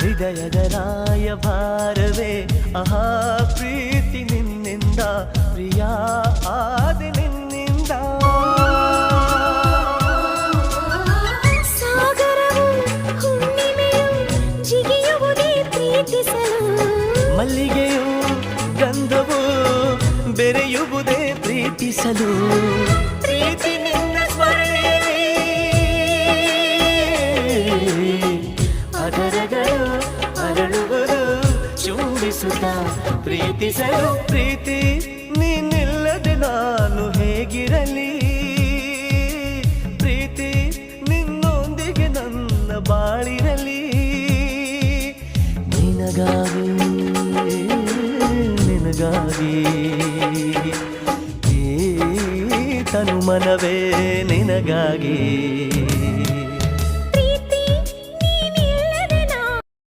ಹೃದಯದ ರಾಯಭಾರವೇ ಆಹಾ ಪ್ರೀತಿ ನಿನ್ನಿಂದ ಪ್ರಿಯ ಆದೆ ನಿನ್ನಿಂದ ಸಾಗರವು ಹುಣ್ಣಿಮೆಯು ಜಿಗಿಯುವುದೇ ಪ್ರೀತಿಸಲು ಮಲ್ಲಿಗೆಯು ಗಂಧವು ಬೆರೆಯುವುದೇ ಪ್ರೀತಿಸಲು ಪ್ರೀತಿ ನಿನ್ನ ಸ್ಮರಣೆಯಲ್ಲಿ ಅದರಗಳು ಅರಳುವುದು ಚುಂಬಿಸುತ್ತ ಪ್ರೀತಿಸಲು ಪ್ರೀತಿ ನೀನಿಲ್ಲದೆ ನಾನು ಹೇಗಿರಲಿ ಪ್ರೀತಿ ನಿನ್ನೊಂದಿಗೆ ನನ್ನ ಬಾಳಿರಲಿ ನಿನಗಾಗಿ ನಿನಗಾಗಿ ಈ ತನು ಮನವೇ ನಿನಗಾಗಿ